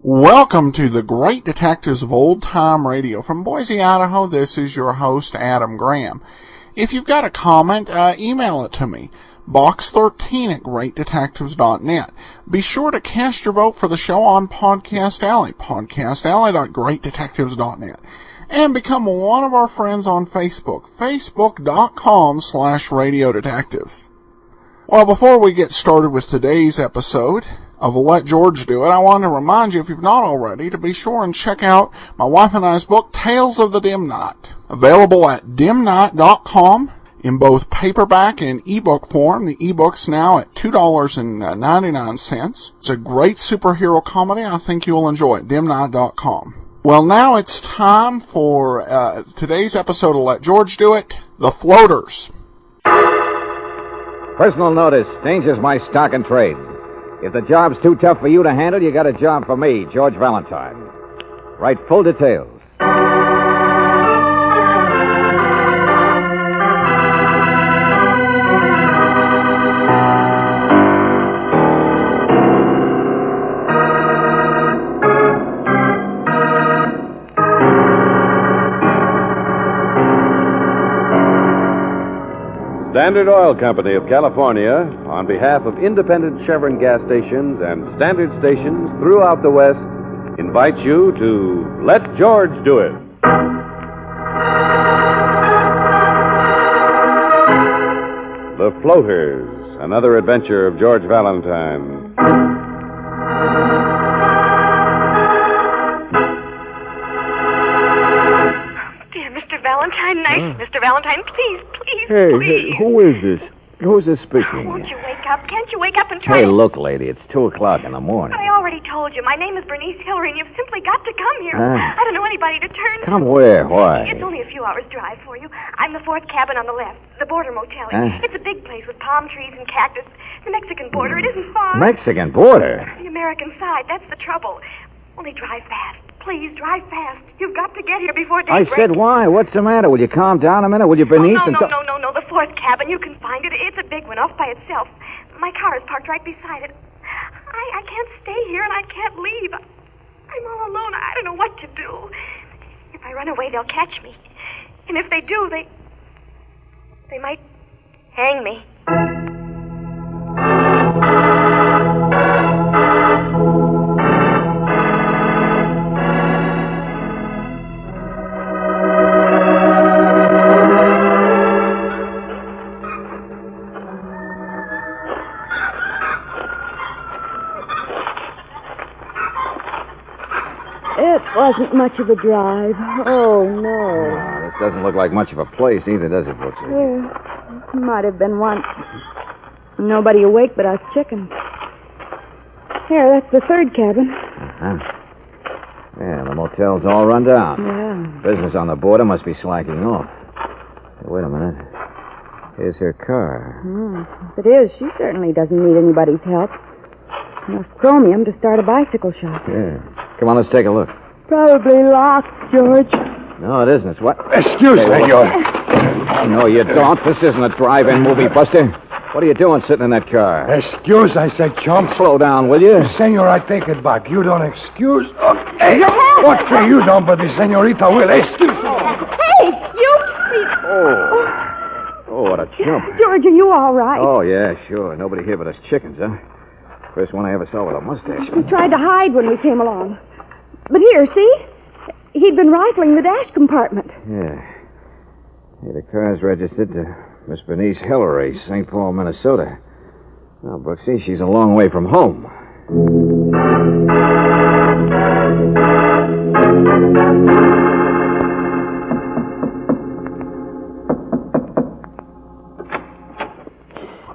Welcome to the Great Detectives of Old Time Radio. From Boise, Idaho, this is your host, Adam Graham. If you've got a comment, email it to me, box13@greatdetectives.net. Be sure to cast your vote for the show on Podcast Alley, podcastalley.greatdetectives.net. And become one of our friends on Facebook, facebook.com/radiodetectives. Well, before we get started with today's episode of Let George Do It, I want to remind you, if you've not already, to be sure and check out my wife and I's book, Tales of the Dim Night. Available at dimnight.com in both paperback and ebook form. The ebook's now at $2.99. It's a great superhero comedy. I think you'll enjoy it. dimnight.com. Well, now it's time for today's episode of Let George Do It, The Floaters. Personal notice, danger's my stock and trade. If the job's too tough for you to handle, you got a job for me, George Valentine. Write full details. Standard Oil Company of California, on behalf of independent Chevron gas stations and standard stations throughout the West, invites you to Let George Do It. The Floaters, another adventure of George Valentine. Dear Mr. Valentine, Mr. Valentine, please. Hey, who is this? Who's this speaking? Won't you wake up? Can't you wake up and try? Hey, look, lady, it's 2 o'clock in the morning. But I already told you. My name is Bernice Hillary, and you've simply got to come here. Huh? I don't know anybody to turn to. Come where? Why? It's only a few hours' drive for you. I'm the 4th cabin on the left, the border motel. Huh? It's a big place with palm trees and cactus. The Mexican border, it isn't far. Mexican border? The American side, that's the trouble. Only drive fast. Please, drive fast. You've got to get here before daybreak. I said why? What's the matter? Will you calm down a minute? Will you, Bernice? No. The 4th cabin. You can find it. It's a big one off by itself. My car is parked right beside it. I can't stay here, and I can't leave. I'm all alone. I don't know what to do. If I run away, they'll catch me. And if they do, they might hang me. It wasn't much of a drive. Oh, no. This doesn't look like much of a place either, does it, Brooksie? Yeah, might have been once. Nobody awake but us chickens. Here, that's the 3rd cabin. Uh-huh. Yeah, the motel's all run down. Yeah. Business on the border must be slacking off. Hey, wait a minute. Here's her car. If it is, she certainly doesn't need anybody's help. Enough chromium to start a bicycle shop. Yeah. Come on, let's take a look. Probably locked, George. No, it isn't. It's what? Excuse me, senor. No, you don't. This isn't a drive-in movie, Buster. What are you doing sitting in that car? Excuse, I said, chump. Slow down, will you? Senor, I take it back. You don't excuse. Oh, hey, what can you do, but the senorita will excuse. Hey, you... Oh, what a chump. George, are you all right? Oh, yeah, sure. Nobody here but us chickens, huh? First one I ever saw with a mustache. He tried to hide when we came along. But here, see? He'd been rifling the dash compartment. Yeah. Hey, the car's registered to Miss Bernice Hillary, St. Paul, Minnesota. Now, Brooksie, she's a long way from home.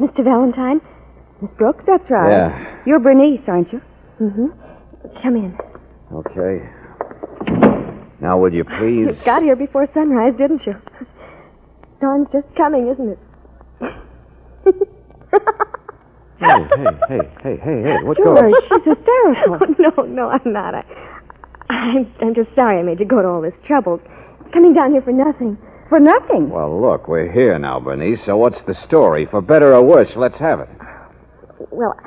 Mr. Valentine? Miss Brooks, that's right. Yeah. You're Bernice, aren't you? Mm-hmm. Come in. Okay. Now, Now, would you please... You got here before sunrise, didn't you? Dawn's just coming, isn't it? Hey, what's going George, on? she's hysterical. No, I'm not. I'm just sorry I made you go to all this trouble. Coming down here for nothing. For nothing? Well, look, we're here now, Bernice, so what's the story? For better or worse, let's have it. Well,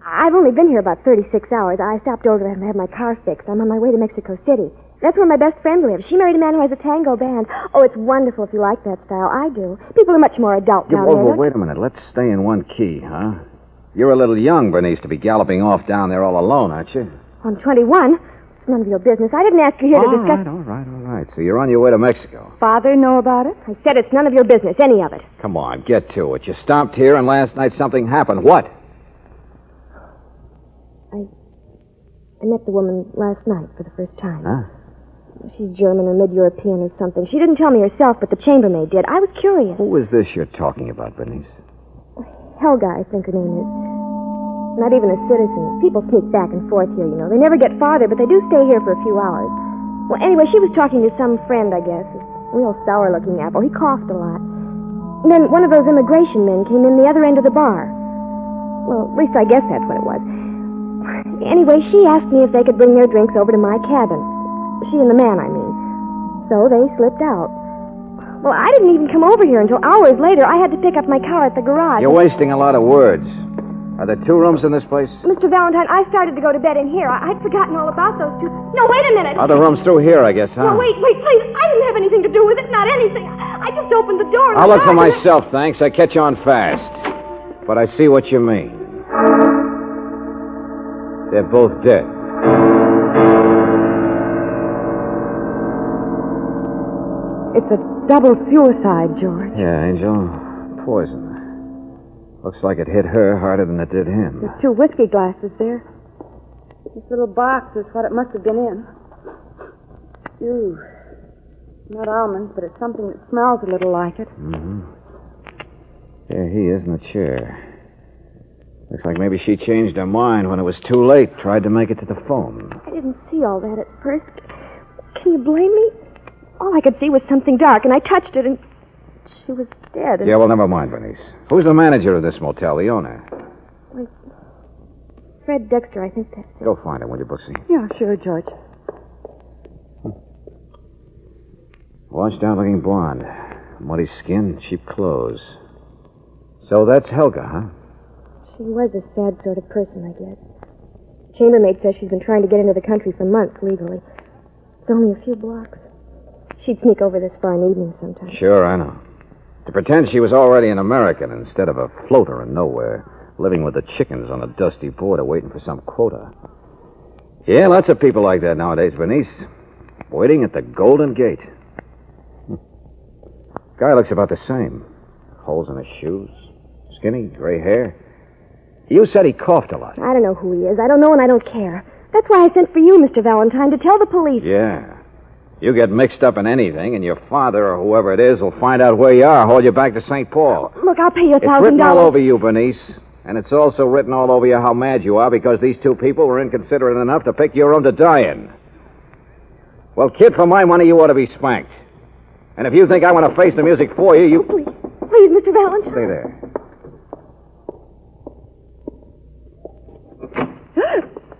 I've only been here about 36 hours. I stopped over to have my car fixed. I'm on my way to Mexico City. That's where my best friend lives. She married a man who has a tango band. Oh, it's wonderful if you like that style. I do. People are much more adult down there. Wait a minute. Let's stay in one key, huh? You're a little young, Bernice, to be galloping off down there all alone, aren't you? I'm 21. It's none of your business. I didn't ask you here to discuss... All right. So you're on your way to Mexico. Father know about it? I said it's none of your business, any of it. Come on, get to it. You stopped here, and last night something happened. What? I met the woman last night for the first time. Huh? She's German or mid-European or something. She didn't tell me herself, but the chambermaid did. I was curious. Who is this you're talking about, Bernice? Helga, I think her name is. Not even a citizen. People sneak back and forth here, you know. They never get farther, but they do stay here for a few hours. Well, anyway, she was talking to some friend, I guess. A real sour-looking apple. He coughed a lot. And then one of those immigration men came in the other end of the bar. Well, at least I guess that's what it was. Anyway, she asked me if they could bring their drinks over to my cabin. She and the man, I mean. So they slipped out. Well, I didn't even come over here until hours later. I had to pick up my car at the garage. You're wasting a lot of words. Are there 2 rooms in this place? Mr. Valentine, I started to go to bed in here. I'd forgotten all about those 2. No, wait a minute. Other rooms through here, I guess, huh? No, wait, please. I didn't have anything to do with it. Not anything. I just opened the door. I'll look for myself, thanks. I catch on fast. But I see what you mean. They're both dead. It's a double suicide, George. Yeah, Angel. Poison. Looks like it hit her harder than it did him. There's 2 whiskey glasses there. This little box is what it must have been in. Ooh. Not almonds, but it's something that smells a little like it. Mm-hmm. There he is in the chair. Looks like maybe she changed her mind when it was too late. Tried to make it to the phone. I didn't see all that at first. Can you blame me? All I could see was something dark, and I touched it, and she was dead. Yeah, well, never mind, Bernice. Who's the manager of this motel, the owner? Wait. Fred Dexter, I think that's it. Go find him, will you, Brooksie? Yeah, sure, George. Washed out looking blonde. Muddy skin, cheap clothes. So that's Helga, huh? She was a sad sort of person, I guess. Chambermaid says she's been trying to get into the country for months legally. It's only a few blocks. She'd sneak over this far in evenings sometimes. Sure, I know. To pretend she was already an American instead of a floater in nowhere, living with the chickens on a dusty border waiting for some quota. Yeah, lots of people like that nowadays, Bernice. Waiting at the Golden Gate. Guy looks about the same. Holes in his shoes. Skinny, gray hair. You said he coughed a lot. I don't know who he is. I don't know and I don't care. That's why I sent for you, Mr. Valentine, to tell the police. Yeah. You get mixed up in anything, and your father or whoever it is will find out where you are, haul you back to St. Paul. Look, I'll pay you $1,000. It's written all over you, Bernice. And it's also written all over you how mad you are because these 2 people were inconsiderate enough to pick your room to die in. Well, kid, for my money, you ought to be spanked. And if you think I want to face the music for you, you... Please, Mr. Valentine. Stay there.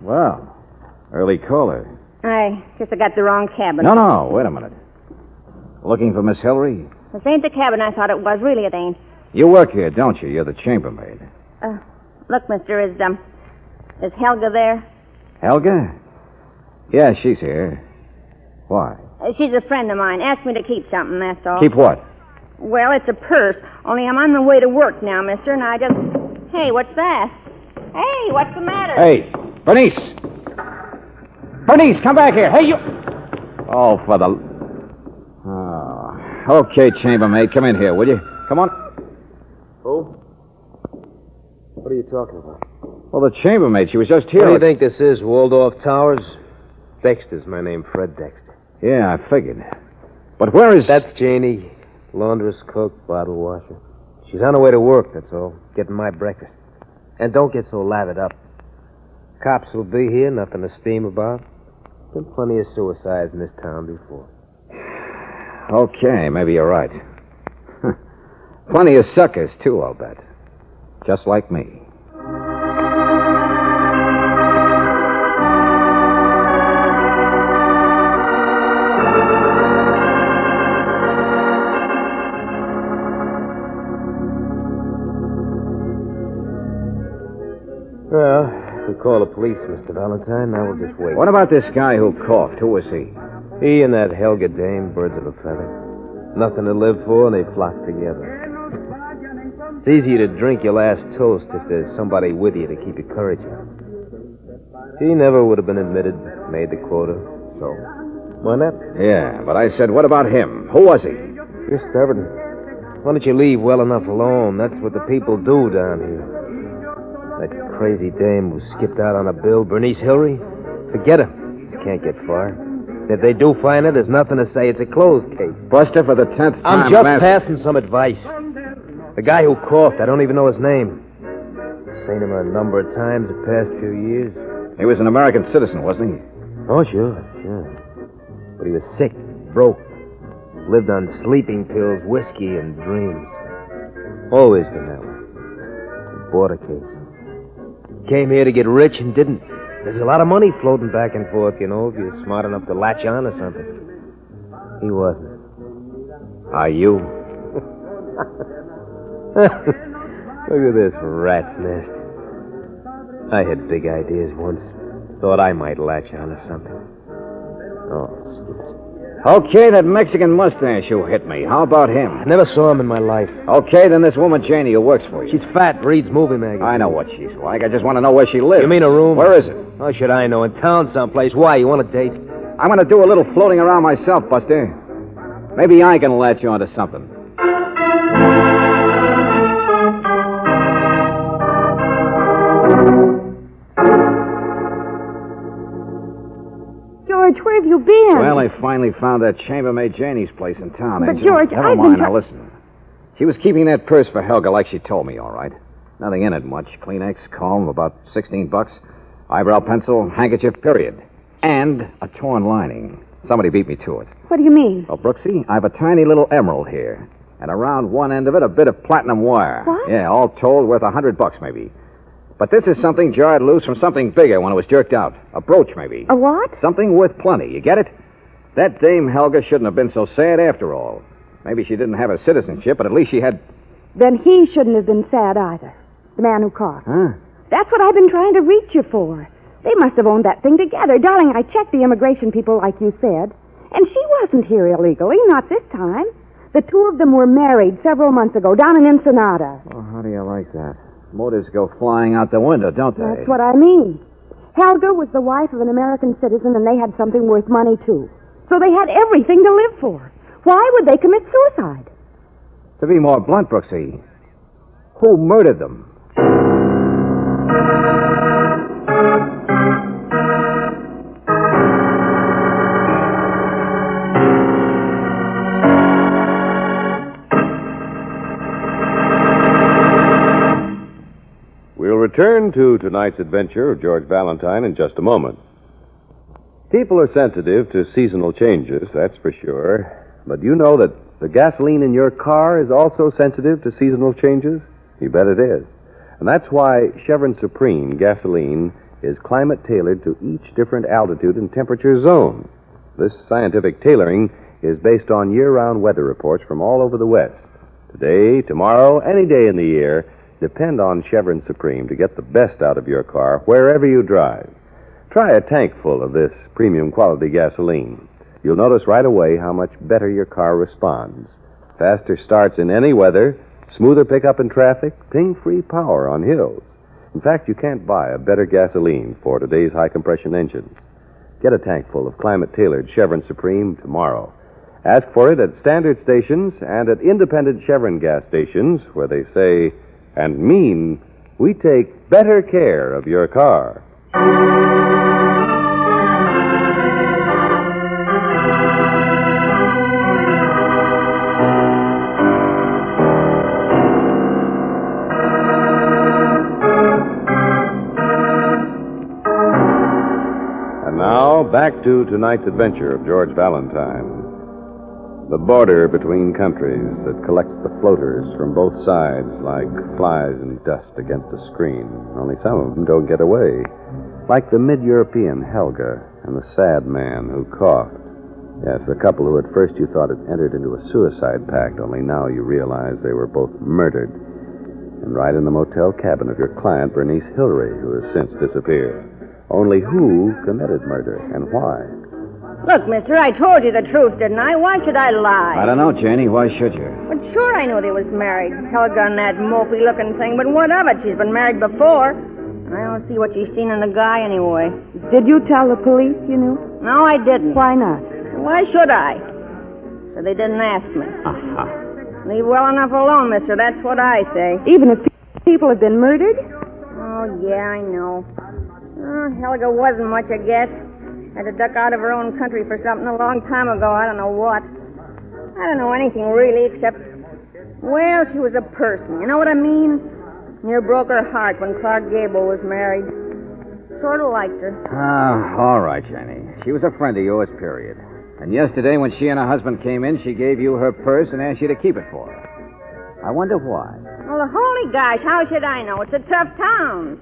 Well, early caller. I guess I got the wrong cabin. No, wait a minute. Looking for Miss Hillary? This ain't the cabin I thought it was. Really, it ain't. You work here, don't you? You're the chambermaid. Look, mister, is Helga there? Helga? Yeah, she's here. Why? She's a friend of mine. Asked me to keep something, that's all. Keep what? Well, it's a purse. Only I'm on my way to work now, mister, and I just... Hey, what's that? Hey, what's the matter? Hey, Bernice! Bernice, come back here. Hey, you... Oh, for the... Oh. Okay, chambermaid, come in here, will you? Come on. Who? What are you talking about? Well, the chambermaid, she was just here. What do you think this is, Waldorf Towers? Dexter's my name, Fred Dexter. Yeah, I figured. But where is... That's Janie, laundress, cook, bottle washer. She's on her way to work, that's all. Getting my breakfast. And don't get so lathered up. Cops will be here, nothing to steam about. Been plenty of suicides in this town before. Okay, maybe you're right. Plenty of suckers, too, I'll bet. Just like me. Well, we call the police, Mr. Valentine. Now we'll just wait. What about this guy who coughed? Who was he? He and that Helga dame, birds of a feather. Nothing to live for, and they flock together. It's easier to drink your last toast if there's somebody with you to keep your courage up. He never would have been admitted, made the quota, so why not? Yeah, but I said, what about him? Who was he? You're stubborn. Why don't you leave well enough alone? That's what the people do down here. That crazy dame who skipped out on a bill, Bernice Hillary, forget her. You can't get far. If they do find her, there's nothing to say. It's a closed case. Buster, for the 10th time. I'm just passing some advice. The guy who coughed, I don't even know his name. Seen him a number of times the past few years. He was an American citizen, wasn't he? Oh, sure. But he was sick, broke. Lived on sleeping pills, whiskey, and dreams. Always been that way. A border case. Came here to get rich and didn't. There's a lot of money floating back and forth, you know, if you're smart enough to latch on to something. He wasn't. Are you? Look at this rat's nest. I had big ideas once. Thought I might latch on to something. Oh, Okay, that Mexican mustache who hit me. How about him? I never saw him in my life. Okay, then this woman Janie who works for you. She's fat, reads movie magazines. I know what she's like. I just want to know where she lives. You mean a room? Where is it? How should I know? In town someplace. Why? You want a date? I'm going to do a little floating around myself, Buster. Maybe I can latch you onto something. George, where have you been? Well, I finally found that chambermaid Janie's place in town, But, Angel. George, Never I've mind, been now listen. She was keeping that purse for Helga like she told me, all right. Nothing in it much. Kleenex, comb, about $16. Eyebrow pencil, handkerchief, period. And a torn lining. Somebody beat me to it. What do you mean? Oh, Brooksie, I have a tiny little emerald here. And around one end of it, a bit of platinum wire. What? Yeah, all told, worth $100 maybe. But this is something jarred loose from something bigger when it was jerked out. A brooch, maybe. A what? Something worth plenty. You get it? That dame Helga shouldn't have been so sad after all. Maybe she didn't have a citizenship, but at least she had... Then he shouldn't have been sad either. The man who caught. Huh? That's what I've been trying to reach you for. They must have owned that thing together. Darling, I checked the immigration people like you said. And she wasn't here illegally, not this time. The two of them were married several months ago down in Ensenada. Well, how do you like that? Motives go flying out the window, don't they? That's what I mean. Helga was the wife of an American citizen, and they had something worth money, too. So they had everything to live for. Why would they commit suicide? To be more blunt, Brooksie, who murdered them? We'll return to tonight's adventure of George Valentine in just a moment. People are sensitive to seasonal changes, that's for sure. But you know that the gasoline in your car is also sensitive to seasonal changes? You bet it is. And that's why Chevron Supreme gasoline is climate tailored to each different altitude and temperature zone. This scientific tailoring is based on year-round weather reports from all over the West. Today, tomorrow, any day in the year, depend on Chevron Supreme to get the best out of your car wherever you drive. Try a tank full of this premium quality gasoline. You'll notice right away how much better your car responds. Faster starts in any weather, smoother pickup in traffic, ping-free power on hills. In fact, you can't buy a better gasoline for today's high-compression engines. Get a tank full of climate-tailored Chevron Supreme tomorrow. Ask for it at standard stations and at independent Chevron gas stations where they say and mean we take better care of your car. And now, back back to tonight's adventure of George Valentine. The border between countries that collects the floaters from both sides like flies in dust against a screen. Only some of them don't get away. Like the mid-European Helga and the sad man who coughed. Yes, the couple who at first you thought had entered into a suicide pact, only now you realize they were both murdered. And right in the motel cabin of your client, Bernice Hillary, who has since disappeared. Only who committed murder and why? Look, mister, I told you the truth, didn't I? Why should I lie? I don't know, Janie. Why should you? But sure I knew they was married. Helga and that mopey-looking thing, but what of it? She's been married before. I don't see what she's seen in the guy anyway. Did you tell the police you knew? No, I didn't. Why not? Why should I? So they didn't ask me. Leave well enough alone, mister. That's what I say. Even if people have been murdered? Oh, yeah, I know. Helga wasn't much, I guess. Had to duck out of her own country for something a long time ago. I don't know what. I don't know anything really except, well, she was a person. You know what I mean? Near broke her heart when Clark Gable was married. Sort of liked her. All right, Janie. She was a friend of yours, period. And yesterday when she and her husband came in, she gave you her purse and asked you to keep it for her. I wonder why. Well, holy gosh, how should I know? It's a tough town.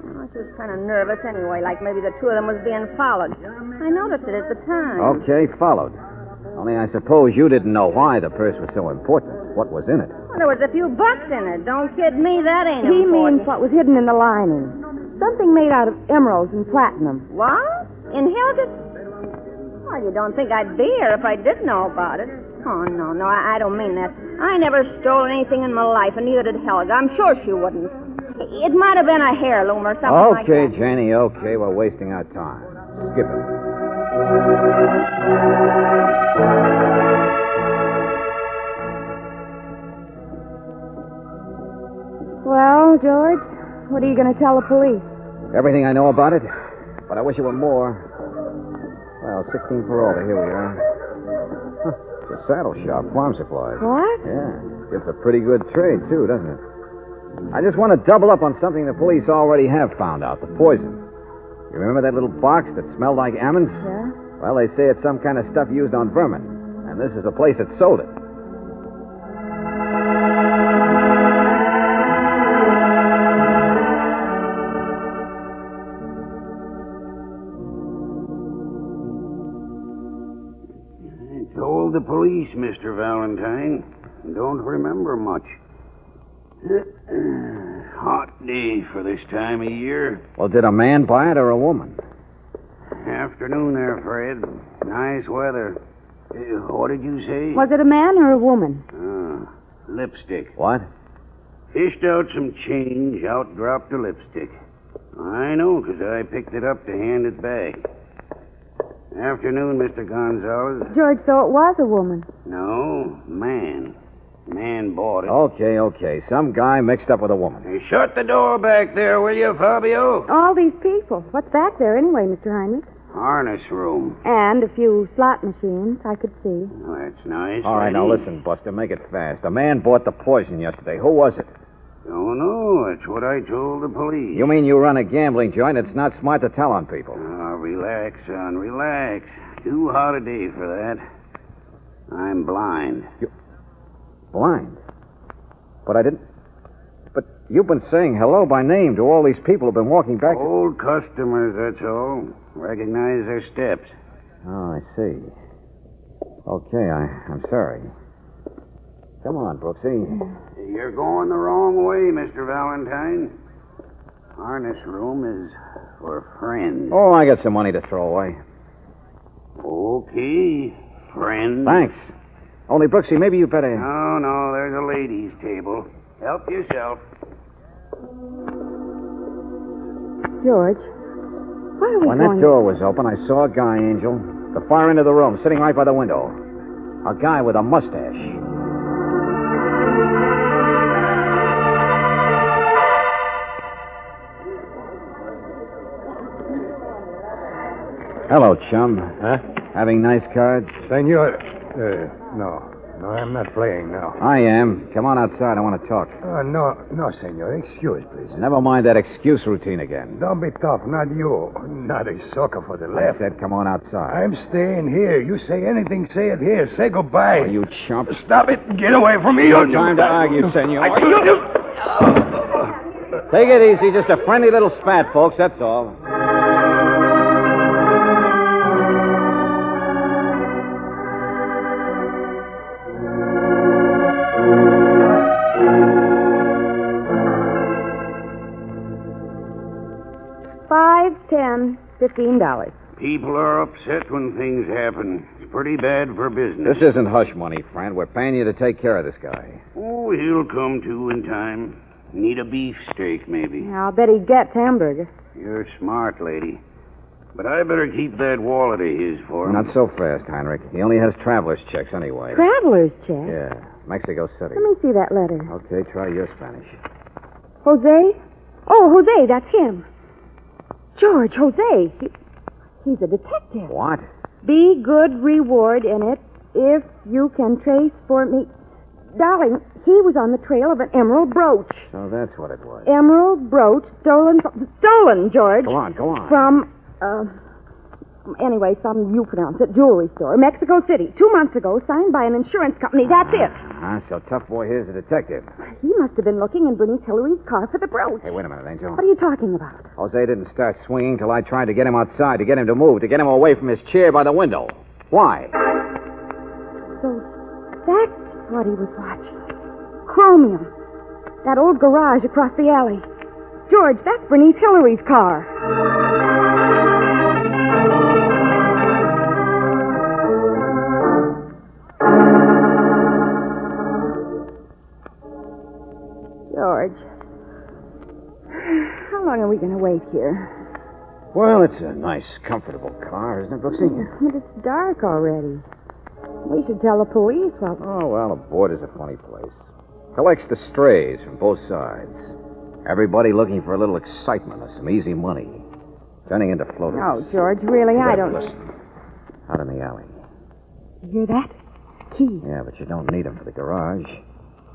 Well, she was kind of nervous anyway, like maybe the two of them was being followed. I noticed it at the time. Okay, followed. Only I suppose you didn't know why the purse was so important. What was in it? Well, there was a few bucks in it. Don't kid me, that ain't He important. means what was hidden in the lining. Something made out of emeralds and platinum. What? In Helga's? Well, you don't think I'd be here if I did know about it. Oh, no, I don't mean that. I never stole anything in my life, and neither did Helga. I'm sure she wouldn't. It might have been a heirloom or something like that. Okay, Janie, okay. We're wasting our time. Skip it. Well, George, what are you going to tell the police? Everything I know about it, but I wish it were more. Well, 16 per order. Here we are. It's a saddle shop, farm supplies. What? Yeah. Gets a pretty good trade, too, doesn't it? I just want to double up on something the police already have found out, the poison. You remember that little box that smelled like almonds? Yeah. Well, they say it's some kind of stuff used on vermin, and this is the place that sold it. I told the police, Mr. Valentine. Don't remember much. Hot day for this time of year. Well, did a man buy it or a woman? Afternoon there, Fred. Nice weather. What did you say? Was it a man or a woman? Lipstick. What? Fished out some change, out dropped a lipstick. I know, 'cause I picked it up to hand it back. Afternoon, Mr. Gonzalez. George, so it was a woman. No, man. Man bought it. Okay. Some guy mixed up with a woman. Hey, shut the door back there, will you, Fabio? All these people. What's back there anyway, Mr. Heinrich? Harness room. And a few slot machines, I could see. Oh, that's nice. All right, now listen, Buster, make it fast. A man bought the poison yesterday. Who was it? Don't know. That's what I told the police. You mean you run a gambling joint? It's not smart to tell on people. Relax, son, relax. Too hot a day for that. I'm blind. Blind? But I didn't... But you've been saying hello by name to all these people who've been walking back... Old customers, that's all. Recognize their steps. Oh, I see. Okay, I'm sorry. Come on, Brooksie. You're going the wrong way, Mr. Valentine. Harness room is for friends. Oh, I got some money to throw away. Okay, friends. Thanks. Only, Brooksie, maybe you better... No, there's a ladies' table. Help yourself. George, why are we When going... that door was open, I saw a guy, Angel. The far end of the room, sitting right by the window. A guy with a mustache. Hello, chum. Huh? Having nice cards? Senor, no. No, I'm not playing now. I am. Come on outside. I want to talk. No, senor. Excuse, please. Never mind that excuse routine again. Don't be tough. Not you. Not a sucker for the I left. said come on outside. I'm staying here. You say anything, say it here. Say goodbye. Oh, you chump. Stop it. Get away from me. No time to argue, senor. Take it easy. Just a friendly little spat, folks. That's all. $5, $10, $15. People are upset when things happen. It's pretty bad for business. This isn't hush money, friend. We're paying you to take care of this guy. Oh, he'll come to in time. Need a beef steak, maybe. I'll bet he gets hamburger. You're smart, lady. But I better keep that wallet of his for him. Not so fast, Heinrich. He only has traveler's checks anyway. Traveler's check? Yeah, Mexico City. Let me see that letter. Okay, try your Spanish. Jose? Oh, Jose, that's him. George, Jose. He's a detective. What? Be good reward in it if you can trace for me. Darling, he was on the trail of an emerald brooch. So that's what it was. Emerald brooch stolen, George. Go on. From, anyway, you pronounce it, jewelry store, Mexico City, 2 months ago, signed by an insurance company. That's it. So Tough Boy here's a detective. He must have been looking in Bernice Hillary's car for the brooch. Hey, wait a minute, Angel. What are you talking about? Jose didn't start swinging till I tried to get him outside, to get him to move, to get him away from his chair by the window. Why? So that's what he was watching. Chromium. That old garage across the alley. George, that's Bernice Hillary's car. George, how long are we going to wait here? Well, it's a nice, comfortable car, isn't it, Brooksie? But it's dark already. We should tell the police. Oh, well, a border's a funny place. Collects the strays from both sides. Everybody looking for a little excitement or some easy money. Turning into floaters. No, George, really, I don't... Listen. Out in the alley. You hear that? Key. Yeah, but you don't need them for the garage.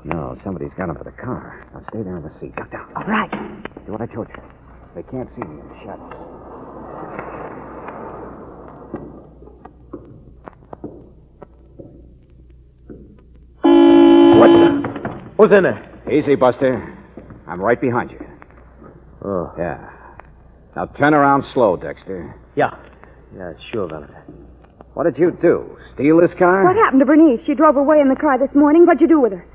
No, somebody's got them for the car. Now stay there in the seat. Duck down. All right. Do what I told you. They can't see me in the shadows. What the? Who's in there? Easy, Buster. I'm right behind you. Oh. Yeah. Now turn around slow, Dexter. Yeah, sure, Valentine. What did you do? Steal this car? What happened to Bernice? She drove away in the car this morning. What'd you do with her?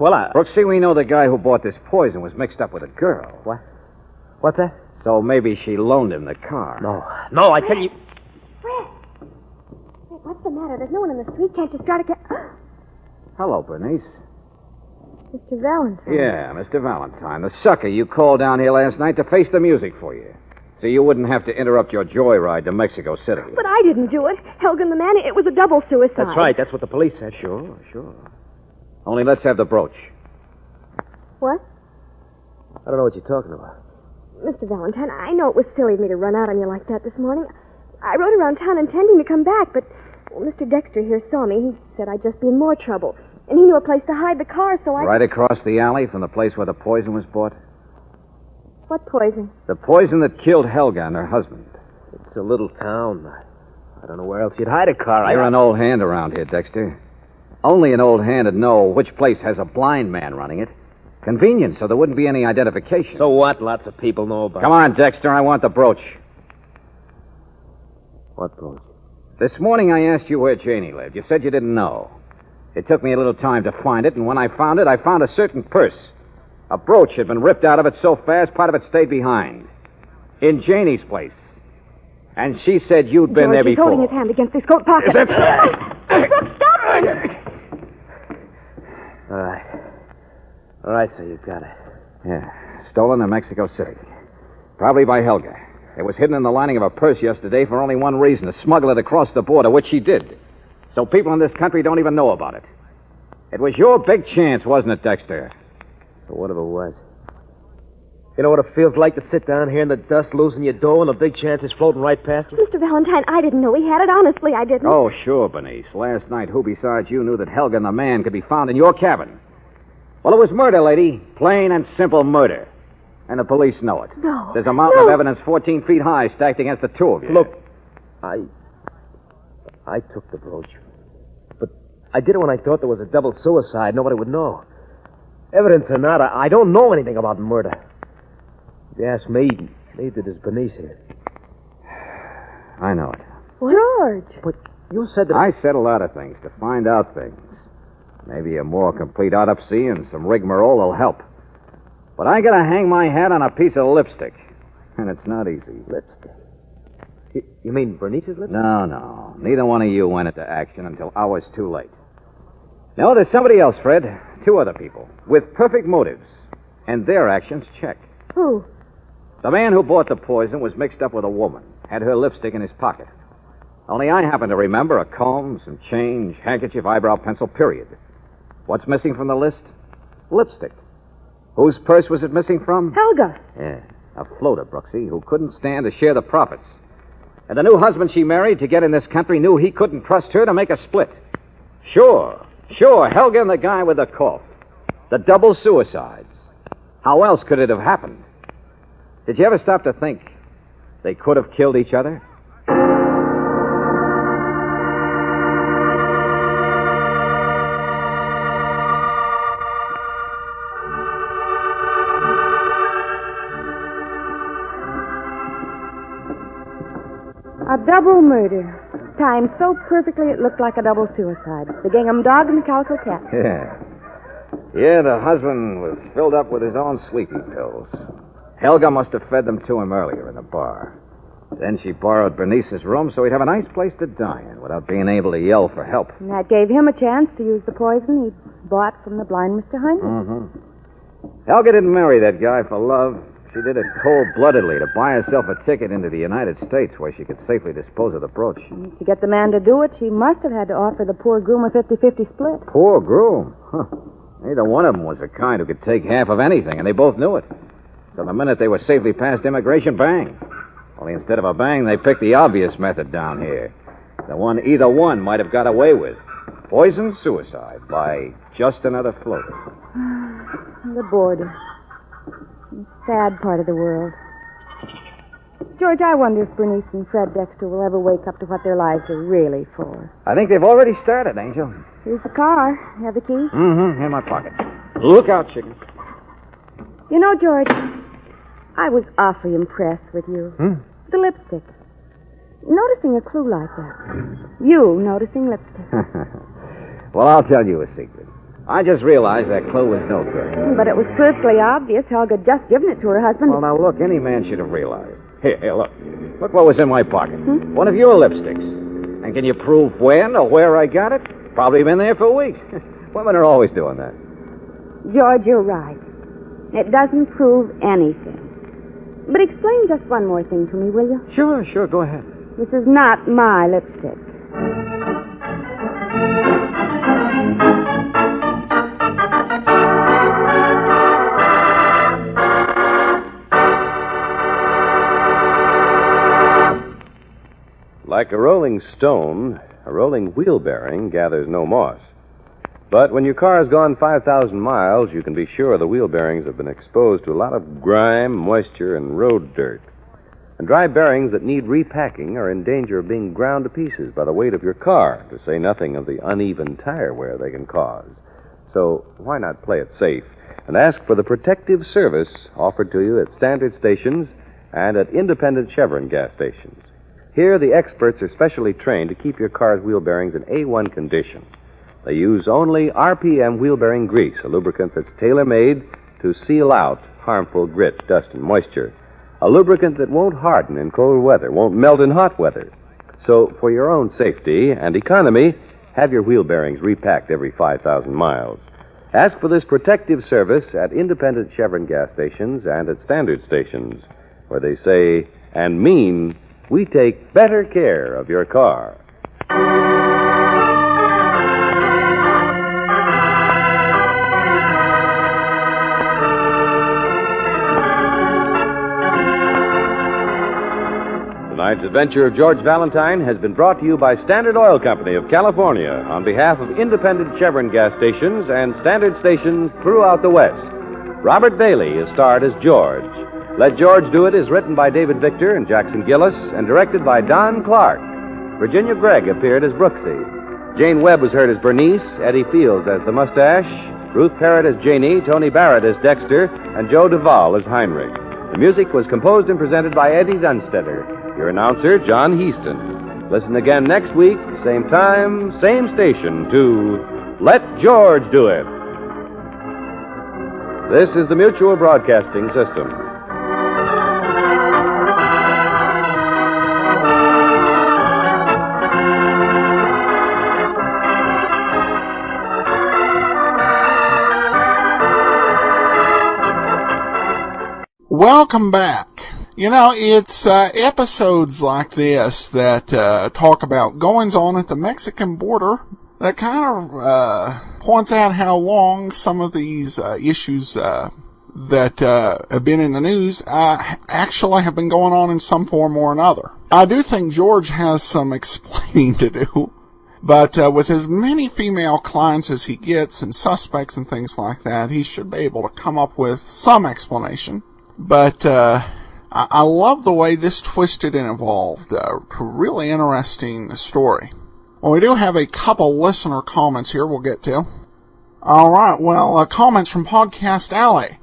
Brooksy, we know the guy who bought this poison was mixed up with a girl. What? What's that? So maybe she loaned him the car. No, I tell you... Fred! Hey, what's the matter? There's no one in the street. Can't you start a Hello, Bernice. Mr. Valentine. Yeah, Mr. Valentine, the sucker you called down here last night to face the music for you. So you wouldn't have to interrupt your joyride to Mexico City. But I didn't do it. Helga and the man, it was a double suicide. That's right. That's what the police said. Sure. Only let's have the brooch. What? I don't know what you're talking about. Mr. Valentine, I know it was silly of me to run out on you like that this morning. I rode around town intending to come back, but Mr. Dexter here saw me. He said I'd just be in more trouble. And he knew a place to hide the car, so I... Right across the alley from the place where the poison was bought? What poison? The poison that killed Helga and her husband. It's a little town. I don't know where else you'd hide a car. You're an old hand around here, Dexter. Only an old hand would know which place has a blind man running it. Convenient, so there wouldn't be any identification. So what? Lots of people know about Come on, Dexter, I want the brooch. What brooch? This morning I asked you where Janie lived. You said you didn't know. It took me a little time to find it, and when I found it, I found a certain purse. A brooch had been ripped out of it so fast, part of it stayed behind. In Janie's place. And she said you'd been there George, before. He's holding his hand against his coat pocket. Is it? Stop it! All right, so you got it. Yeah, stolen in Mexico City. Probably by Helga. It was hidden in the lining of a purse yesterday for only one reason, to smuggle it across the border, which she did. So people in this country don't even know about it. It was your big chance, wasn't it, Dexter? So what if it was? You know what it feels like to sit down here in the dust, losing your dough, and the big chance is floating right past you? Mr. Valentine, I didn't know he had it. Honestly, I didn't. Oh, sure, Bernice. Last night, who besides you knew that Helga and the man could be found in your cabin? Well, it was murder, lady. Plain and simple murder. And the police know it. No. There's a mountain of evidence 14 feet high stacked against the two of you. Look, I took the brooch. But I did it when I thought there was a double suicide. Nobody would know. Evidence or not, I don't know anything about murder. If you ask me, neither does Bernice here. I know it. What? George! But you said that... I said a lot of things to find out things. Maybe a more complete autopsy and some rigmarole will help. But I gotta hang my hat on a piece of lipstick. And it's not easy. Lipstick? You mean Bernice's lipstick? No. Neither one of you went into action until hours too late. No, there's somebody else, Fred. Two other people. With perfect motives. And their actions checked. Who? The man who bought the poison was mixed up with a woman. Had her lipstick in his pocket. Only I happen to remember a comb, some change, handkerchief, eyebrow pencil, period. What's missing from the list? Lipstick. Whose purse was it missing from? Helga. Yeah, a floater, Brooksie, who couldn't stand to share the profits. And the new husband she married to get in this country knew he couldn't trust her to make a split. Sure, Helga and the guy with the cough. The double suicides. How else could it have happened? Did you ever stop to think they could have killed each other? A double murder. Timed so perfectly it looked like a double suicide. The gingham dog and the calico cat. Yeah, the husband was filled up with his own sleeping pills. Helga must have fed them to him earlier in the bar. Then she borrowed Bernice's room so he'd have a nice place to die in without being able to yell for help. And that gave him a chance to use the poison he bought from the blind Mr. Heinrich. Mm-hmm. Helga didn't marry that guy for love. She did it cold-bloodedly to buy herself a ticket into the United States where she could safely dispose of the brooch. And to get the man to do it, she must have had to offer the poor groom a 50-50 split. Poor groom? Huh. Neither one of them was the kind who could take half of anything, and they both knew it. So the minute they were safely past immigration, bang. Only instead of a bang, they picked the obvious method down here. The one either one might have got away with. Poison suicide by just another floater. The border. The sad part of the world. George, I wonder if Bernice and Fred Dexter will ever wake up to what their lives are really for. I think they've already started, Angel. Here's the car. You have the key? Mm-hmm, in my pocket. Look out, chicken. You know, George, I was awfully impressed with you. The lipstick. Noticing a clue like that. You noticing lipstick. Well, I'll tell you a secret. I just realized that clue was no good. But it was perfectly obvious Helga had just given it to her husband. Well, now, look, any man should have realized. Here, look. Look what was in my pocket. One of your lipsticks. And can you prove when or where I got it? Probably been there for weeks. Women are always doing that. George, you're right. It doesn't prove anything. But explain just one more thing to me, will you? Sure, go ahead. This is not my lipstick. Like a rolling stone, a rolling wheel bearing gathers no moss. But when your car has gone 5,000 miles, you can be sure the wheel bearings have been exposed to a lot of grime, moisture, and road dirt. And dry bearings that need repacking are in danger of being ground to pieces by the weight of your car, to say nothing of the uneven tire wear they can cause. So why not play it safe and ask for the protective service offered to you at standard stations and at independent Chevron gas stations. Here, the experts are specially trained to keep your car's wheel bearings in A1 condition. They use only RPM wheel bearing grease, a lubricant that's tailor-made to seal out harmful grit, dust, and moisture. A lubricant that won't harden in cold weather, won't melt in hot weather. So, for your own safety and economy, have your wheel bearings repacked every 5,000 miles. Ask for this protective service at independent Chevron gas stations and at standard stations, where they say and mean, we take better care of your car. Tonight's adventure of George Valentine has been brought to you by Standard Oil Company of California on behalf of independent Chevron gas stations and Standard stations throughout the West. Robert Bailey is starred as George. Let George Do It is written by David Victor and Jackson Gillis and directed by Don Clark. Virginia Gregg appeared as Brooksie. Jane Webb was heard as Bernice, Eddie Fields as the Mustache, Ruth Parrott as Janie, Tony Barrett as Dexter, and Joe Duvall as Heinrich. The music was composed and presented by Eddie Dunstetter. Your announcer, John Heaston. Listen again next week, same time, same station, to Let George Do It. This is the Mutual Broadcasting System. Welcome back. You know, it's episodes like this that talk about goings-on at the Mexican border that kind of points out how long some of these issues that have been in the news actually have been going on in some form or another. I do think George has some explaining to do, but with as many female clients as he gets and suspects and things like that, he should be able to come up with some explanation. But I love the way this twisted and evolved. Really interesting story. Well, we do have a couple listener comments here we'll get to. All right, well, comments from Podcast Alley.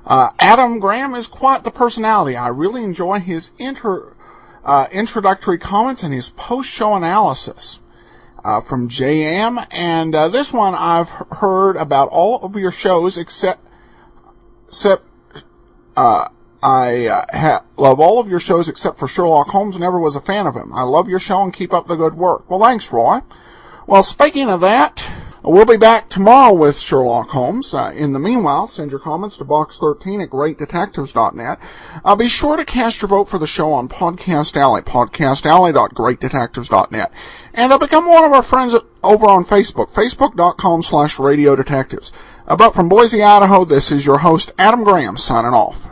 Adam Graham is quite the personality. I really enjoy his introductory comments and his post-show analysis. From JM, and this one I've heard about all of your shows except I love all of your shows except for Sherlock Holmes. Never was a fan of him. I love your show and keep up the good work. Well, thanks, Roy. Well, speaking of that, we'll be back tomorrow with Sherlock Holmes. In the meanwhile, send your comments to box13 at greatdetectives.net. Be sure to cast your vote for the show on Podcast Alley, podcastalley.greatdetectives.net. And become one of our friends over on Facebook, facebook.com/radiodetectives. But from Boise, Idaho, this is your host, Adam Graham, signing off.